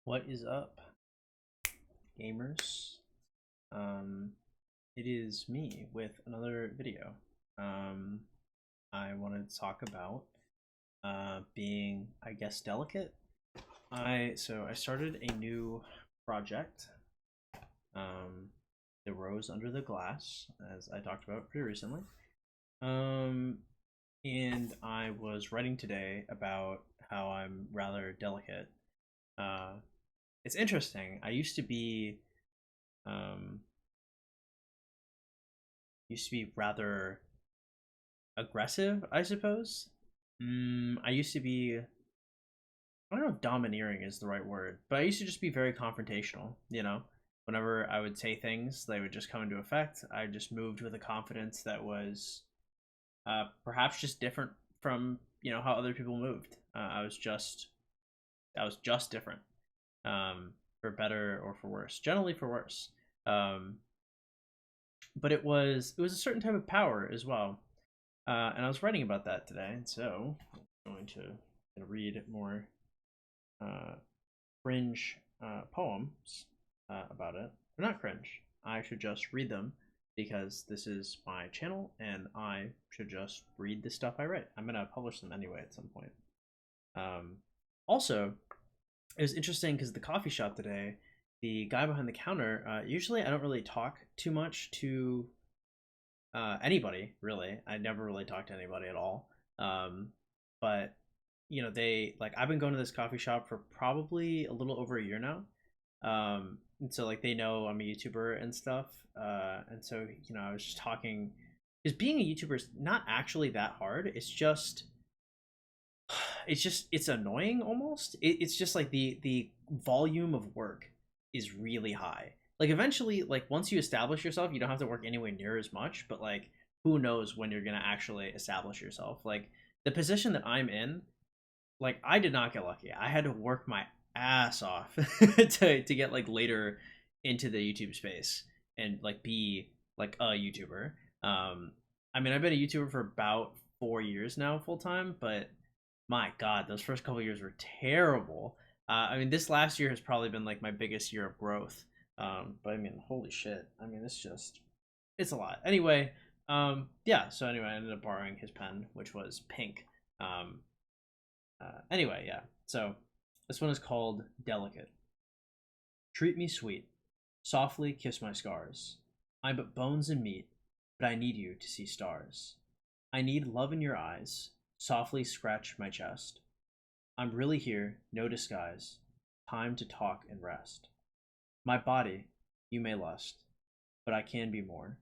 What is up, gamers? It is me with another video. Um, I wanted to talk about being, I guess, delicate. I started a new project, um, The Rose Under the Glass, as I talked about pretty recently. Um, and I was writing today about how I'm rather delicate. Uh, it's interesting. I um, used to be rather aggressive, I suppose. I used to be, I don't know if domineering is the right word, but I used to just be very confrontational, you know? Whenever I would say things, they would just come into effect. I just moved with a confidence that was perhaps just different from, how other people moved. I was just different, for better or for worse. Generally for worse. Um, but it was a certain type of power as well. And I was writing about that today, and so I'm going to read more uh, cringe poems about it. They're not cringe. I should just read them because this is my channel, and I should just read the stuff I write. I'm gonna publish them anyway at some point. Um, Also, it was interesting because the coffee shop today, the guy behind the counter. Usually, I don't really talk too much to anybody really. I never really talked to anybody at all. But they like I've been going to this coffee shop for probably a little over a year now. And so like they know I'm a YouTuber and stuff. And so I was just talking because being a YouTuber is not actually that hard. It's annoying almost. It's just like the volume of work is really high. Like eventually, like once you establish yourself, you don't have to work anywhere near as much. But like, who knows when you're gonna actually establish yourself? Like the position that I'm in, like I did not get lucky. I had to work my ass off to get like later into the YouTube space and like be like a YouTuber. I mean, I've been a YouTuber for about 4 years now, full time, but my God, those first couple years were terrible. I mean, this last year has probably been like my biggest year of growth. But I mean, holy shit. I mean, it's a lot. Anyway, yeah. So anyway, I ended up borrowing his pen, which was pink. Um, anyway, yeah. So this one is called Delicate. Treat me sweet, softly kiss my scars. I'm but bones and meat, but I need you to see stars. I need love in your eyes, softly scratch my chest. I'm really here, no disguise. Time to talk and rest. My body, you may lust, but I can be more.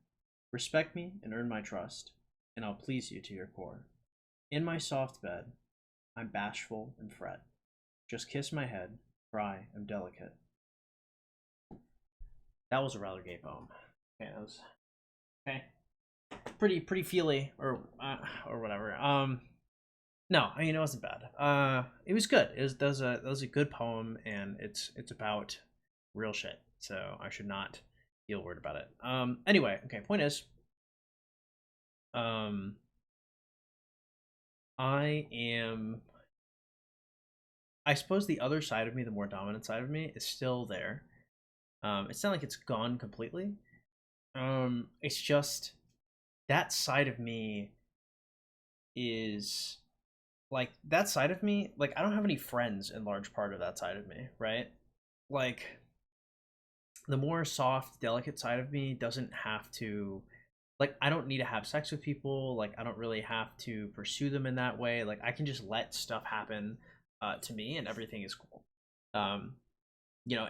Respect me and earn my trust, and I'll please you to your core. In my soft bed, I'm bashful and fret. Just kiss my head, for I am delicate. That was a rather gay poem. Okay, that was okay. Pretty feely or whatever. No, I mean it wasn't bad. It was good. That was a good poem, and it's about real shit. So I should not feel weird about it. Anyway, okay. Point is, um, I am. I suppose the other side of me, the more dominant side of me, is still there. It's not like it's gone completely. It's just that side of me is like that side of me. Like I don't have any friends in large part of that side of me, right? Like the more soft, delicate side of me doesn't have to like I don't need to have sex with people. Like I don't really have to pursue them in that way. Like I can just let stuff happen to me, and everything is cool. Um,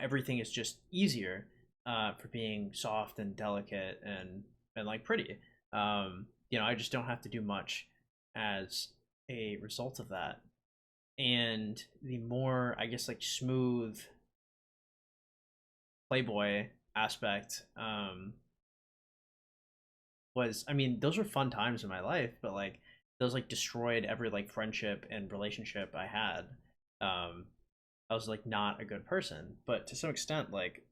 everything is just easier for being soft and delicate and like pretty. I just don't have to do much as a result of that. And the more I guess like smooth playboy aspect was, I mean, those were fun times in my life, but like those like destroyed every like friendship and relationship I had. I was like not a good person, but to some extent, like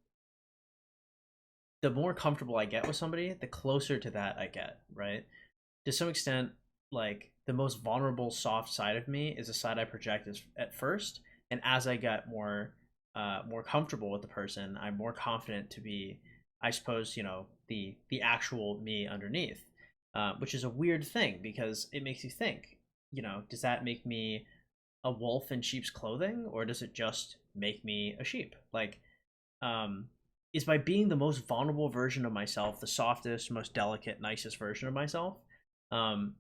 the more comfortable I get with somebody, the closer to that I get, right? To some extent, like the most vulnerable, soft side of me is a side I project at first, and as I get more more comfortable with the person, I'm more confident to be, I suppose, the actual me underneath, which is a weird thing because it makes you think, does that make me a wolf in sheep's clothing, or does it just make me a sheep? Like, um, is by being the most vulnerable version of myself, the softest, most delicate, nicest version of myself, um,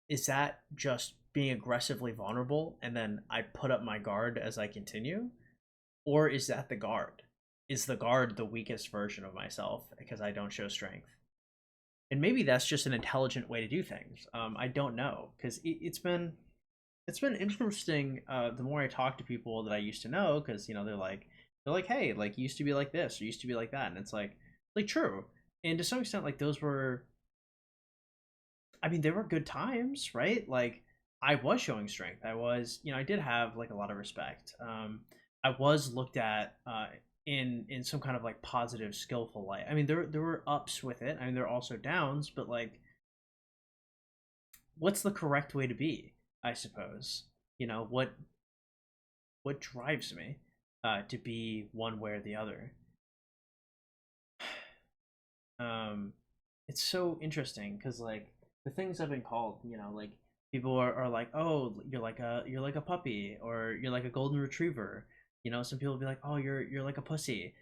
is that just being aggressively vulnerable and then I put up my guard as I continue? Or is that the guard? Is the guard the weakest version of myself because I don't show strength? And maybe that's just an intelligent way to do things. I don't know, because it's been interesting. The more I talk to people that I used to know, because they're like, hey, like you used to be like this, or used to be like that, and it's like true. And to some extent, like those were, I mean, they were good times, right? Like I was showing strength. I was, I did have like a lot of respect. I was looked at in some kind of like positive, skillful light. I mean, there were ups with it. I mean, there are also downs, but like, what's the correct way to be? I suppose. What drives me to be one way or the other. um it's so interesting because like the things I've been called, like people are like, oh, you're like a puppy, or you're like a golden retriever. Some people be like, oh, you're like a pussy.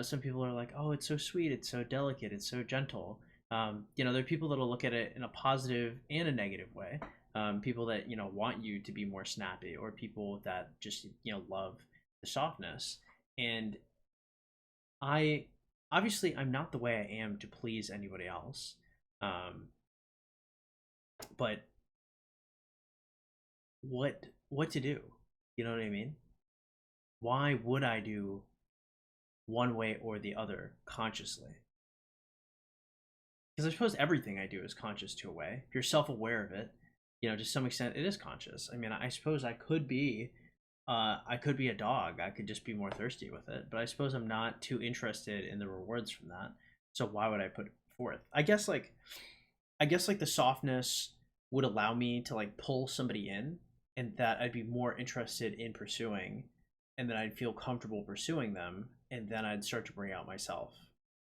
Some people are like, oh, it's so sweet, it's so delicate, it's so gentle. There are people that'll look at it in a positive and a negative way. People that want you to be more snappy, or people that just love the softness. And I obviously I'm not the way I am to please anybody else. Um, but what to do? You know what I mean? Why would I do one way or the other consciously? Because I suppose everything I do is conscious to a way. If you're self-aware of it, to some extent, it is conscious. I mean, I suppose I could be a dog. I could just be more thirsty with it. But I suppose I'm not too interested in the rewards from that. So why would I put it forth? I guess like the softness would allow me to like pull somebody in, and that I'd be more interested in pursuing, and then I'd feel comfortable pursuing them, and then I'd start to bring out myself,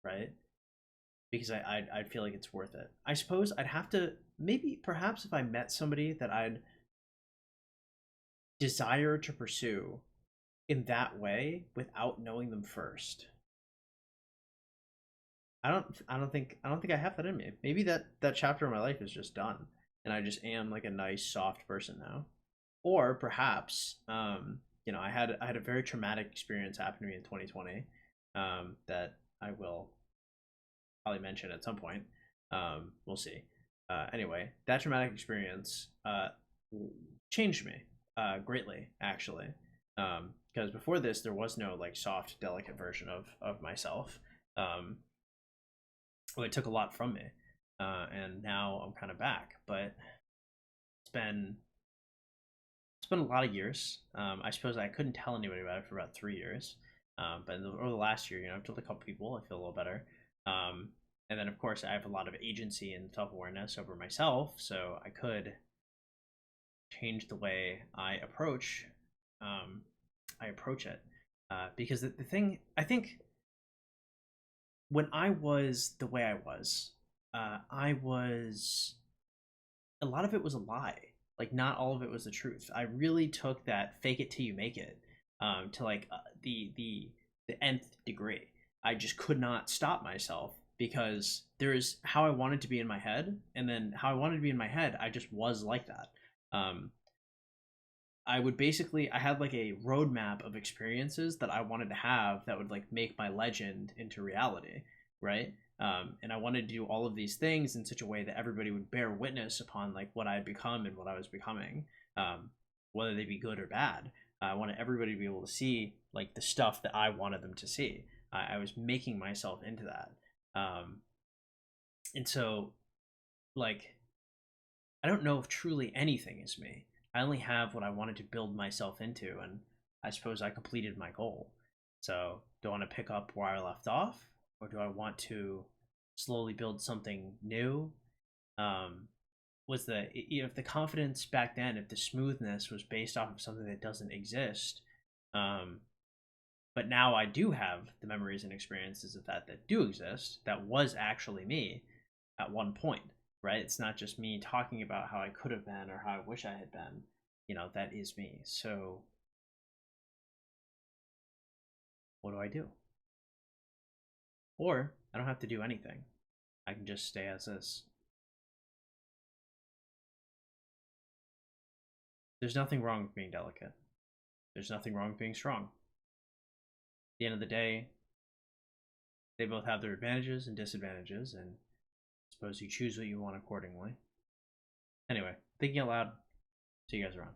right? Because I'd feel like it's worth it. I suppose I'd have to, maybe perhaps if I met somebody that I'd desire to pursue in that way without knowing them first. I don't think I have that in me. Maybe that chapter of my life is just done, and I just am like a nice soft person now. Or perhaps I had a very traumatic experience happen to me in 2020, that I will probably mention at some point. We'll see. Anyway, that traumatic experience changed me greatly, actually. Because before this, there was no like soft, delicate version of myself. Um, well, it took a lot from me, and now I'm kind of back. But it's been it's been a lot of years. I suppose I couldn't tell anybody about it for about 3 years. But over the last year, I've told a couple people. I feel a little better. Um, and then, of course, I have a lot of agency and self awareness over myself, so I could change the way um, I approach it. Because the thing, I think, when I was the way I was, I was, a lot of it was a lie. Like, not all of it was the truth. I really took that fake it till you make it, to like the nth degree. I just could not stop myself because there's how I wanted to be in my head, and then how I wanted to be in my head, I just was like that. Um, I had like a roadmap of experiences that I wanted to have that would like make my legend into reality, right? And I wanted to do all of these things in such a way that everybody would bear witness upon like what I had become and what I was becoming, um, whether they be good or bad. I wanted everybody to be able to see like the stuff that I wanted them to see. I was making myself into that, and so like I don't know if truly anything is me. I only have what I wanted to build myself into, and I suppose I completed my goal. So, do I want to pick up where I left off, or do I want to slowly build something new? Um, was the if the confidence back then, if the smoothness was based off of something that doesn't exist, um, But now I do have the memories and experiences of that do exist. That was actually me at one point, right? It's not just me talking about how I could have been or how I wish I had been. That is me. So what do I do? Or I don't have to do anything. I can just stay as is. There's nothing wrong with being delicate. There's nothing wrong with being strong. At the end of the day, they both have their advantages and disadvantages, and I suppose you choose what you want accordingly. Anyway, thinking out loud. See you guys around.